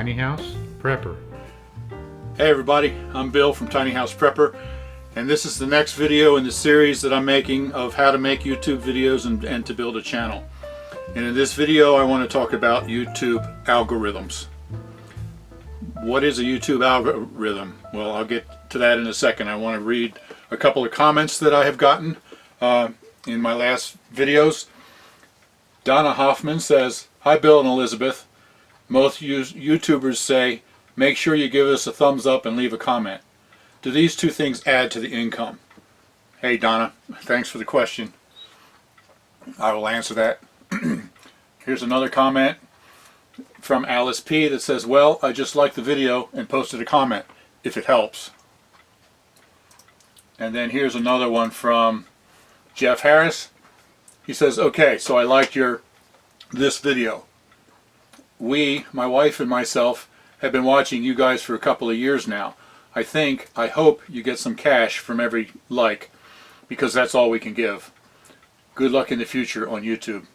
Tiny House Prepper. Hey everybody, I'm Bill from Tiny House Prepper, and this is the next video in the series that I'm making of how to make YouTube videos and to build a channel. And in this video I want to talk about YouTube algorithms. What is a YouTube algorithm? Well, I'll get to that in a second. I want to read a couple of comments that I have gotten in my last videos. Donna Hoffman says, "Hi Bill and Elizabeth. Most YouTubers say, make sure you give us a thumbs up and leave a comment. Do these two things add to the income?" Hey Donna, thanks for the question. I will answer that. Here's another comment from Alice P that says, "Well, I just liked the video and posted a comment, if it helps." And then here's another one from Jeff Harris. He says, "Okay, so I liked this video. My wife and myself, have been watching you guys for a couple of years now. I hope you get some cash from every like, because that's all we can give. Good luck in the future on YouTube."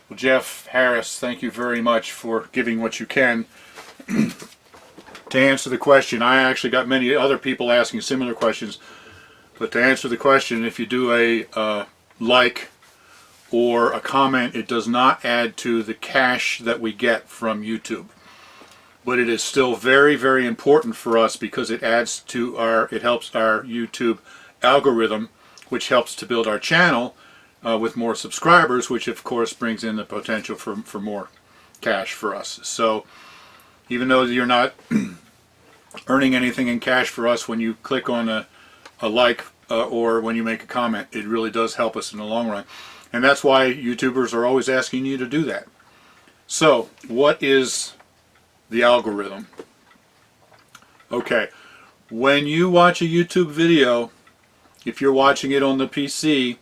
Well, Jeff Harris, thank you very much for giving what you can. To answer the question, I actually got many other people asking similar questions, but to answer the question, if you do a like or a comment, it does not add to the cash that we get from YouTube. But it is still very, very important for us because it adds to it helps our YouTube algorithm, which helps to build our channel with more subscribers, which of course brings in the potential for more cash for us. So even though you're not earning anything in cash for us when you click on a like or when you make a comment, it really does help us in the long run. And that's why YouTubers are always asking you to do that. So what is the algorithm? Okay, when you watch a YouTube video, if you're watching it on the PC,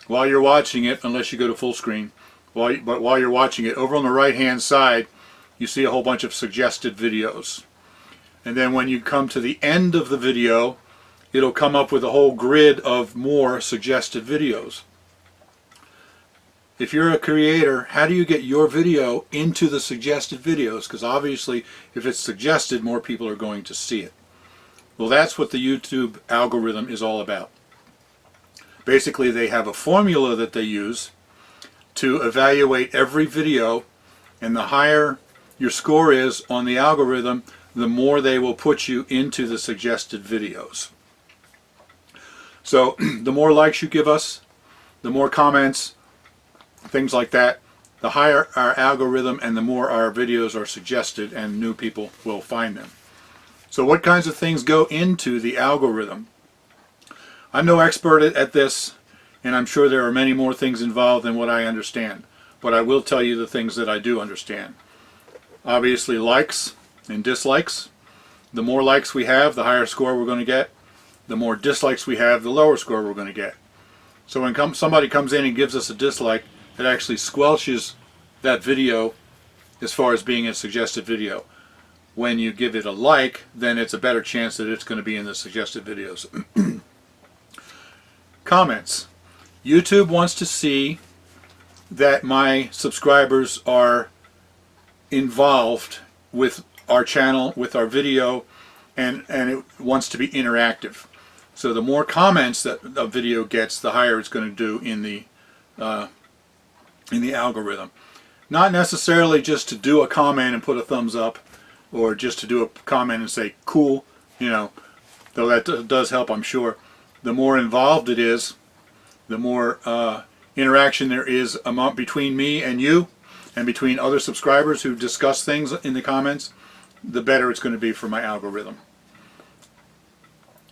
while you're watching it, unless you go to full screen, but while you're watching it, over on the right hand side you see a whole bunch of suggested videos. And then when you come to the end of the video, it'll come up with a whole grid of more suggested videos. If you're a creator, how do you get your video into the suggested videos? Because obviously if it's suggested, more people are going to see it. Well, that's what the YouTube algorithm is all about. Basically, they have a formula that they use to evaluate every video, and the higher your score is on the algorithm, the more they will put you into the suggested videos. So the more likes you give us, the more comments, things like that, the higher our algorithm and the more our videos are suggested and new people will find them. So what kinds of things go into the algorithm? I'm no expert at this, and I'm sure there are many more things involved than what I understand, but I will tell you the things that I do understand. Obviously, likes and dislikes. The more likes we have, the higher score we're going to get. The more dislikes we have, the lower score we're going to get. So when somebody comes in and gives us a dislike, it actually squelches that video as far as being a suggested video. When you give it a like, then it's a better chance that it's going to be in the suggested videos. Comments. YouTube wants to see that my subscribers are involved with our channel, with our video, and it wants to be interactive. So the more comments that a video gets, the higher it's going to do in the algorithm. Not necessarily just to do a comment and put a thumbs up, or just to do a comment and say cool, though that does help, I'm sure. The more involved it is, the more interaction there is between me and you, and between other subscribers who discuss things in the comments, the better it's going to be for my algorithm.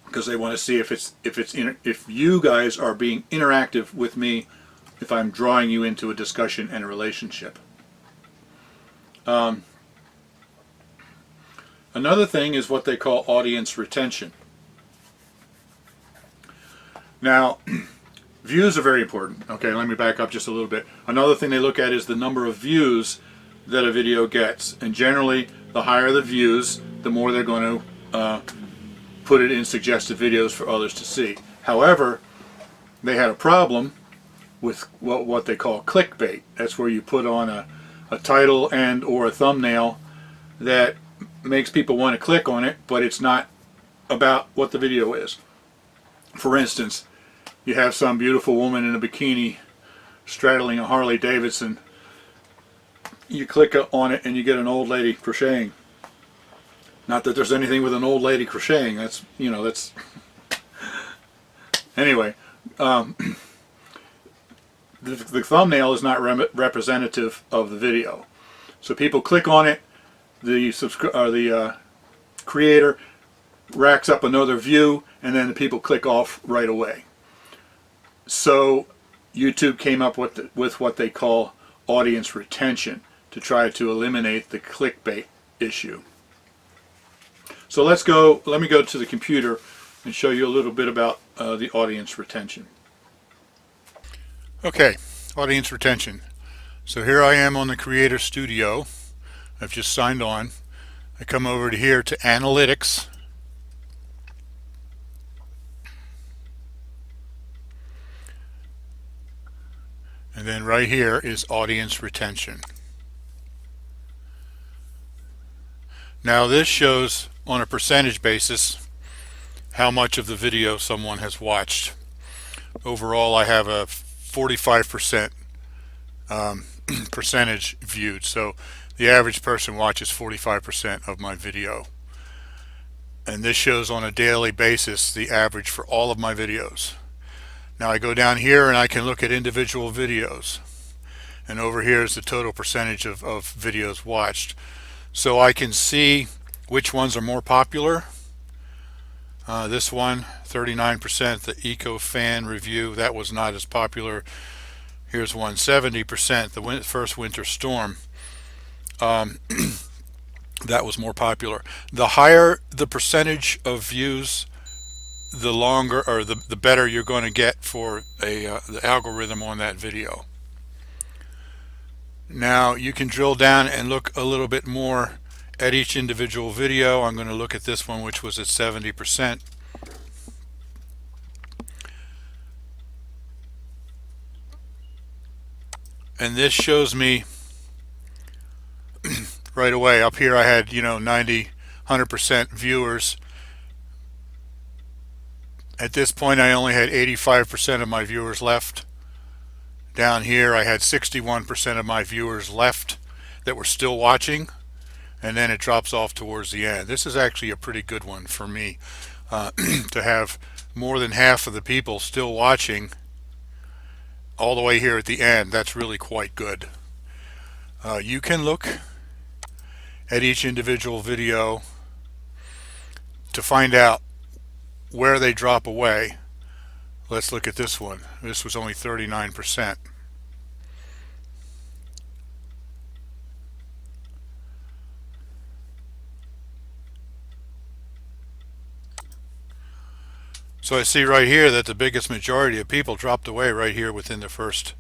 Because they want to see if you guys are being interactive with me, if I'm drawing you into a discussion and a relationship. Another thing is what they call audience retention. Now, views are very important. Okay, let me back up just a little bit. Another thing they look at is the number of views that a video gets. And generally, the higher the views, the more they're going to put it in suggested videos for others to see. However, they had a problem with what they call clickbait. That's where you put on a title and or a thumbnail that makes people want to click on it, but it's not about what the video is. For instance, you have some beautiful woman in a bikini straddling a Harley Davidson. You click on it and you get an old lady crocheting. Not that there's anything with an old lady crocheting. That's, you know, that's... Anyway, the thumbnail is not representative of the video. So people click on it, the creator racks up another view, and then the people click off right away. So YouTube came up with what they call audience retention to try to eliminate the clickbait issue. So let me go to the computer and show you a little bit about the audience retention. Okay, audience retention. So here I am on the Creator Studio. I've just signed on. I come over to here to Analytics. And then right here is audience retention. Now this shows on a percentage basis how much of the video someone has watched. Overall, I have a 45% percentage viewed. So the average person watches 45% of my video. And this shows on a daily basis the average for all of my videos. Now I go down here and I can look at individual videos. And over here is the total percentage of videos watched. So I can see which ones are more popular. This one, 39%, the Eco Fan review, that was not as popular. Here's one, 70%, the first winter storm. That was more popular. The higher the percentage of views, the longer or the better you're going to get for the algorithm on that video. Now you can drill down and look a little bit more at each individual video. I'm going to look at this one, which was at 70%. And this shows me right away. Up here I had, 90, 100% viewers. At this point I only had 85% of my viewers left. Down here I had 61% of my viewers left that were still watching, and then it drops off towards the end. This is actually a pretty good one for me, to have more than half of the people still watching all the way here at the end. That's really quite good. You can look at each individual video to find out where they drop away. Let's look at this one. This was only 39%. So I see right here that the biggest majority of people dropped away right here within the first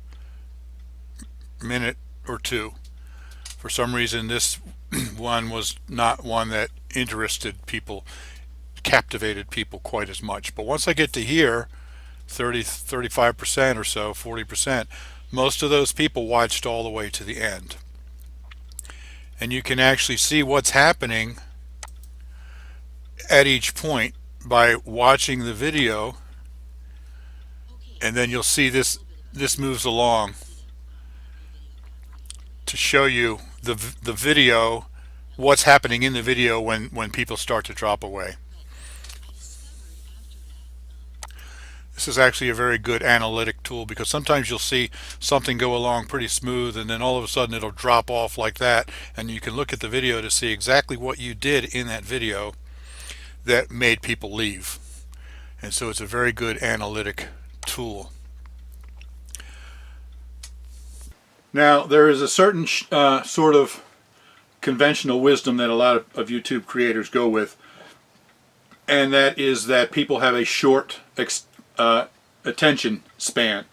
minute or two. For some reason this one was not one that interested people, captivated people quite as much. But once I get to here, 35% or so, 40%, most of those people watched all the way to the end. And you can actually see what's happening at each point by watching the video, and then you'll see this moves along to show you the video, what's happening in the video when people start to drop away. This is actually a very good analytic tool, because sometimes you'll see something go along pretty smooth and then all of a sudden it'll drop off like that, and you can look at the video to see exactly what you did in that video that made people leave. And so it's a very good analytic tool. Now there is a certain sort of conventional wisdom that a lot of YouTube creators go with, and that is that people have a short attention span.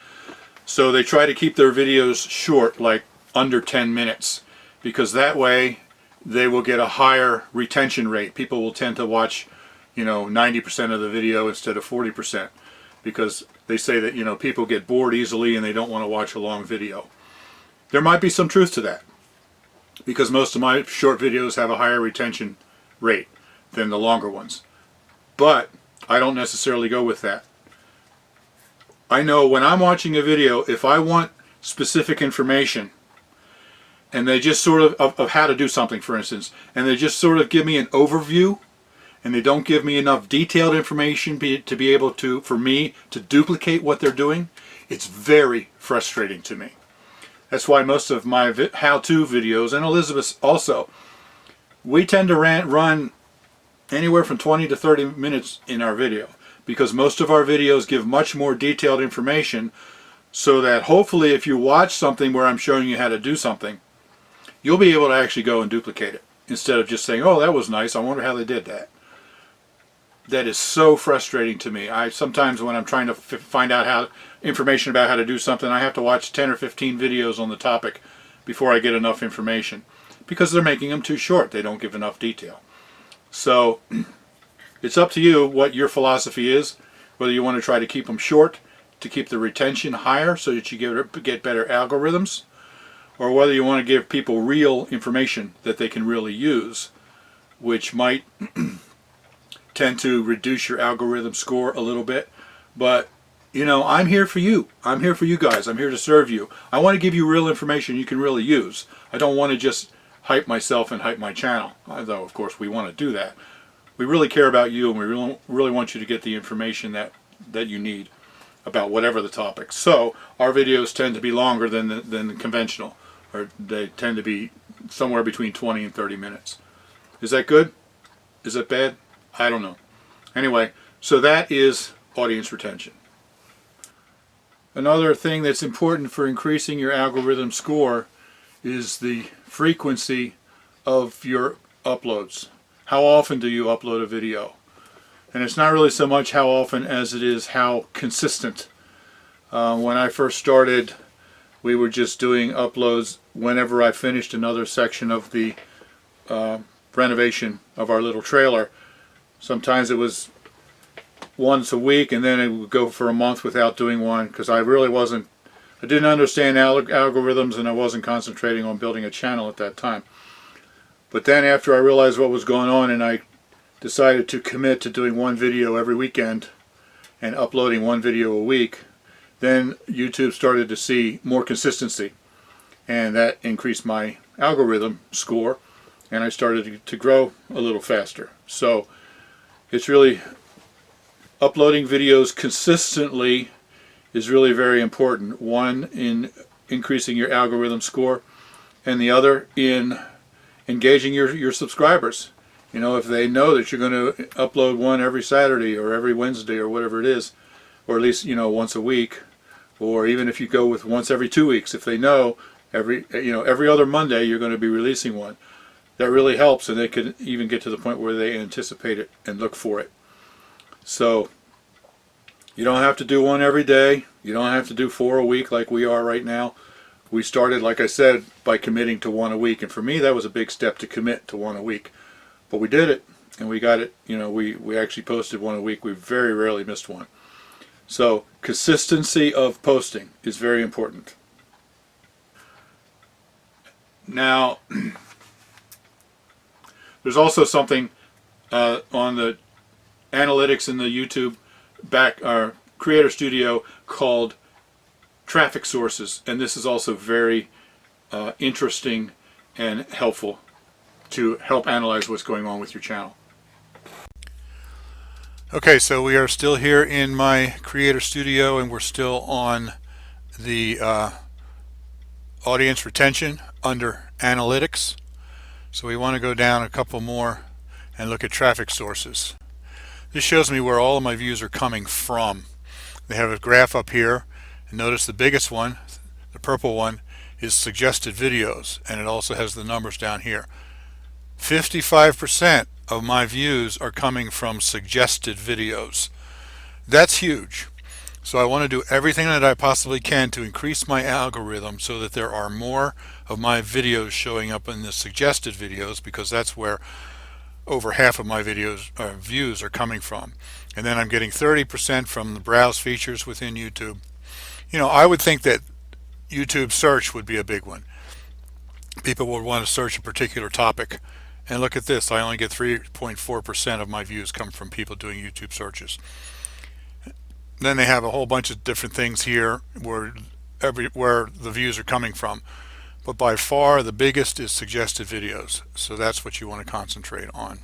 So they try to keep their videos short, like under 10 minutes, because that way they will get a higher retention rate. People will tend to watch 90% of the video instead of 40%, because they say that people get bored easily and they don't want to watch a long video. There might be some truth to that, because most of my short videos have a higher retention rate than the longer ones. But I don't necessarily go with that. I know when I'm watching a video, if I want specific information, and they just sort of how to do something, for instance, and they just sort of give me an overview, and they don't give me enough detailed information to be able to, for me to duplicate what they're doing, it's very frustrating to me. That's why most of my how-to videos, and Elizabeth also, we tend to run anywhere from 20 to 30 minutes in our video, because most of our videos give much more detailed information, so that hopefully if you watch something where I'm showing you how to do something, you'll be able to actually go and duplicate it, instead of just saying, oh, that was nice, I wonder how they did that. That is so frustrating to me. Sometimes when I'm trying to find out information about how to do something, I have to watch 10 or 15 videos on the topic before I get enough information, because they're making them too short. They don't give enough detail. So it's up to you what your philosophy is, whether you want to try to keep them short to keep the retention higher so that you get better algorithms, or whether you want to give people real information that they can really use, which might tend to reduce your algorithm score a little bit. But you know, I'm here for you. I'm here for you guys. I'm here to serve you. I want to give you real information you can really use. I don't want to just hype myself and hype my channel, although of course we want to do that. We really care about you, and we really want you to get the information that you need about whatever the topic. So our videos tend to be longer than the conventional, or they tend to be somewhere between 20 and 30 minutes. Is that good? Is that bad? I don't know. Anyway, so that is audience retention. Another thing that's important for increasing your algorithm score is the frequency of your uploads. How often do you upload a video? And it's not really so much how often as it is how consistent. When I first started, we were just doing uploads whenever I finished another section of the renovation of our little trailer. Sometimes it was once a week, and then it would go for a month without doing one, because I didn't understand algorithms, and I wasn't concentrating on building a channel at that time. But then after I realized what was going on, and I decided to commit to doing one video every weekend and uploading one video a week, then YouTube started to see more consistency, and that increased my algorithm score, and I started to grow a little faster. So it's really, uploading videos consistently is really very important. One, in increasing your algorithm score, and the other in engaging your subscribers. You know, if they know that you're going to upload one every Saturday or every Wednesday or whatever it is, or at least, you know, once a week, or even if you go with once every 2 weeks, if they know every other Monday you're going to be releasing one, that really helps, and they could even get to the point where they anticipate it and look for it. So you don't have to do one every day. You don't have to do 4 a week like we are right now. We started, like I said, by committing to 1 a week, and for me that was a big step to commit to 1 a week. But we did it, and we got it. You know, we actually posted 1 a week. We very rarely missed one. So consistency of posting is very important. Now, there's also something on the analytics in the YouTube Creator Studio called traffic sources, and this is also very interesting and helpful to help analyze what's going on with your channel. Okay, so we are still here in my Creator Studio, and we're still on the audience retention under analytics. So we want to go down a couple more and look at traffic sources. This shows me where all of my views are coming from. They have a graph up here, and notice the biggest one, the purple one, is suggested videos, and it also has the numbers down here. 55% of my views are coming from suggested videos. That's huge. So I want to do everything that I possibly can to increase my algorithm so that there are more of my videos showing up in the suggested videos, because that's where over half of my videos views are coming from. And then I'm getting 30% from the browse features within YouTube. You know, I would think that YouTube search would be a big one. People would want to search a particular topic, And look at this, I only get 3.4% of my views come from people doing YouTube searches. Then they have a whole bunch of different things here where the views are coming from. But by far the biggest is suggested videos. So that's what you want to concentrate on.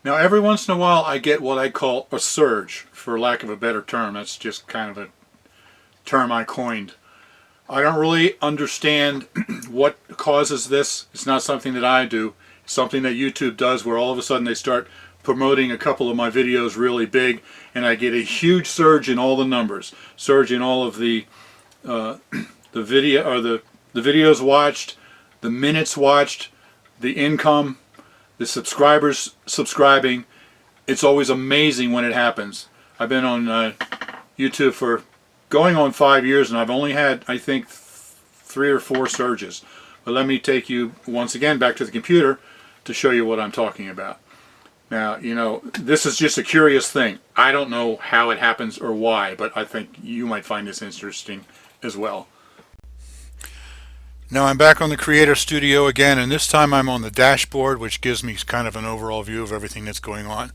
Now every once in a while I get what I call a surge, for lack of a better term. That's just kind of a term I coined. I don't really understand what causes this. It's not something that I do. It's something that YouTube does, where all of a sudden they start promoting a couple of my videos really big, and I get a huge surge in all the numbers, surge in all of the video, or the videos watched, the minutes watched, the income, the subscribers subscribing. It's always amazing when it happens. I've been on YouTube for going on 5 years, and I've only had, I think, 3 or 4 surges. But let me take you once again back to the computer to show you what I'm talking about. Now, you know, this is just a curious thing. I don't know how it happens or why, but I think you might find this interesting as well. Now I'm back on the Creator Studio again, and this time I'm on the dashboard, which gives me kind of an overall view of everything that's going on.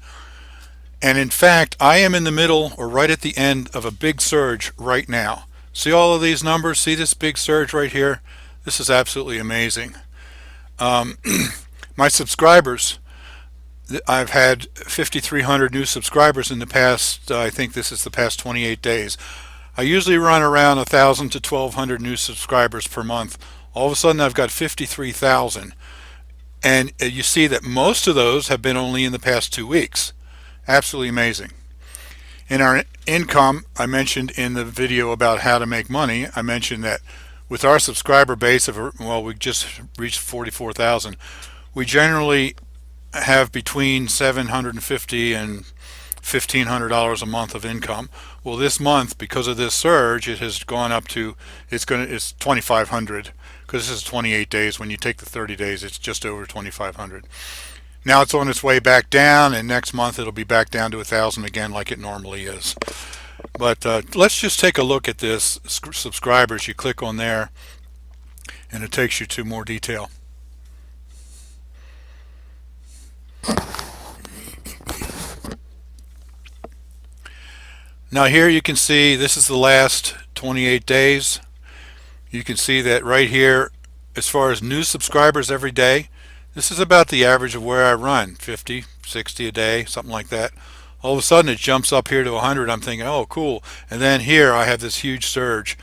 And in fact, I am in the middle, or right at the end, of a big surge right now. See all of these numbers? See this big surge right here? This is absolutely amazing. My subscribers, I've had 5,300 new subscribers in the past, I think this is the past 28 days. I usually run around 1,000 to 1,200 new subscribers per month. All of a sudden I've got 53,000. And you see that most of those have been only in the past 2 weeks. Absolutely amazing. In our income, I mentioned in the video about how to make money, I mentioned that with our subscriber base of, well, we just reached 44,000, we generally have between $750 and $1,500 a month of income. Well, this month, because of this surge, it has gone up to, it's $2,500, because this is 28 days. When you take the 30 days, it's just over $2,500. Now it's on its way back down, and next month it'll be back down to 1,000 again, like it normally is. But let's just take a look at this subscribers. You click on there, and it takes you to more detail. Now here you can see this is the last 28 days. You can see that right here, as far as new subscribers every day, this is about the average of where I run, 50, 60 a day, something like that. All of a sudden it jumps up here to 100. I'm thinking, oh, cool. And then here I have this huge surge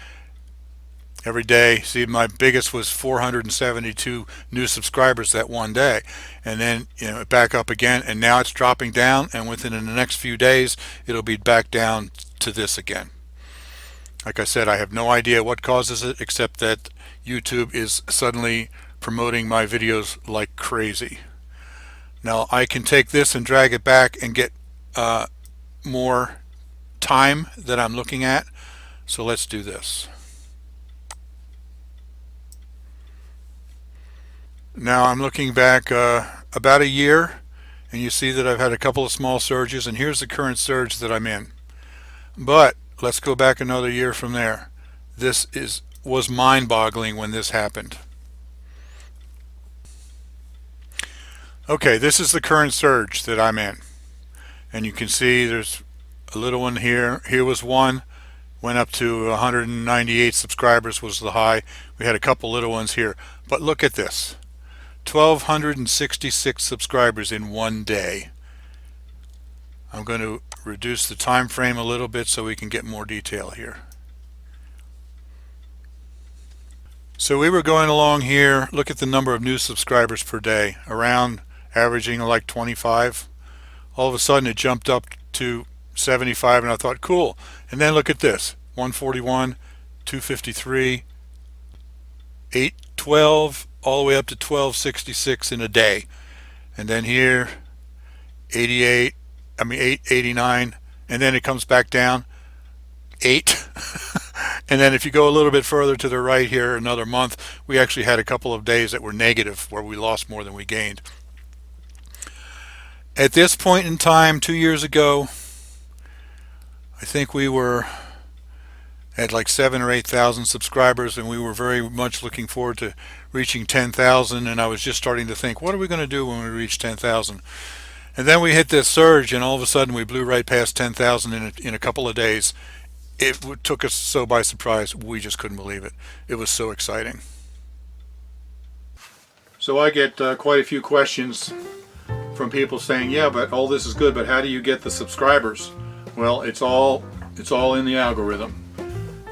every day. See, my biggest was 472 new subscribers that one day. And then, you know, back up again, and now it's dropping down, and within the next few days it'll be back down to this again. Like I said, I have no idea what causes it, except that YouTube is suddenly promoting my videos like crazy. Now I can take this and drag it back and get more time that I'm looking at. So let's do this. Now I'm looking back about a year, and you see that I've had a couple of small surges, and here's the current surge that I'm in. But let's go back another year from there. This was mind-boggling when this happened. Okay, this is the current surge that I'm in, and you can see there's a little one here. Here was one, went up to 198 subscribers was the high. We had a couple little ones here, but look at this, 1,266 subscribers in one day. I'm going to reduce the time frame a little bit so we can get more detail here. So we were going along here. Look at the number of new subscribers per day, around averaging like 25. All of a sudden it jumped up to 75, and I thought, cool. And then look at this, 141, 253, 812, all the way up to 1266 in a day. And then here 889, and then it comes back down 8. And then if you go a little bit further to the right here, another month, we actually had a couple of days that were negative, where we lost more than we gained. At this point in time, 2 years ago, I think we were had like 7,000 or 8,000 subscribers, and we were very much looking forward to reaching 10,000. And I was just starting to think, what are we going to do when we reach 10,000? And then we hit this surge, and all of a sudden we blew right past 10,000 in a couple of days. It took us so by surprise, we just couldn't believe it. It was so exciting. So I get quite a few questions from people saying, yeah, but all this is good, but how do you get the subscribers? Well, it's all in the algorithm.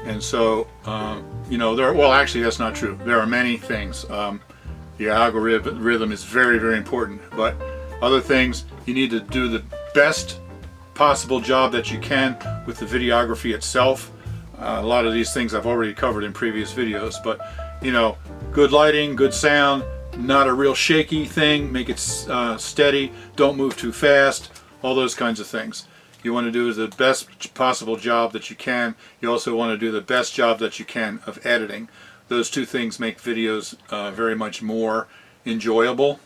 And so, well, actually that's not true. There are many things. The algorithm is very, very important, but other things, you need to do the best possible job that you can with the videography itself. A lot of these things I've already covered in previous videos, but good lighting, good sound, not a real shaky thing, make it steady, don't move too fast, all those kinds of things. You want to do the best possible job that you can. You also want to do the best job that you can of editing. Those two things make videos very much more enjoyable,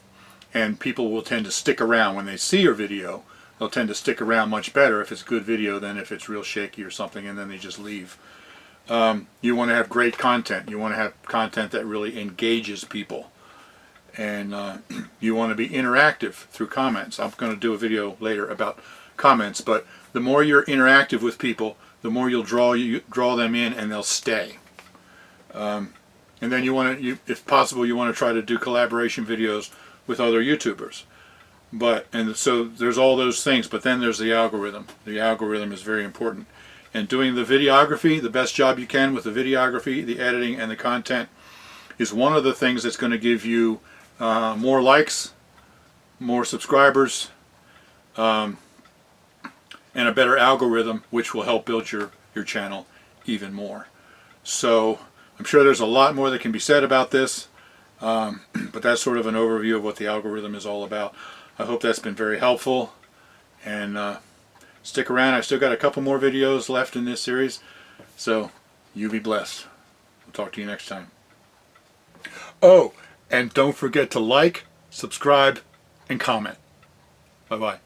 and people will tend to stick around when they see your video. They'll tend to stick around much better if it's good video than if it's real shaky or something and then they just leave. You want to have great content. You want to have content that really engages people. And you want to be interactive through comments. I'm going to do a video later about comments, but the more you're interactive with people, the more you'll draw them in, and they'll stay. And then if possible, you want to try to do collaboration videos with other YouTubers. And so there's all those things, but then there's the algorithm. The algorithm is very important. And doing the videography, the best job you can with the videography, the editing, and the content is one of the things that's going to give you more likes, more subscribers, and a better algorithm, which will help build your channel even more. So I'm sure there's a lot more that can be said about this, but that's sort of an overview of what the algorithm is all about. I hope that's been very helpful, and stick around. I've still got a couple more videos left in this series, so you be blessed. We'll talk to you next time. Oh, and don't forget to like, subscribe, and comment. Bye-bye.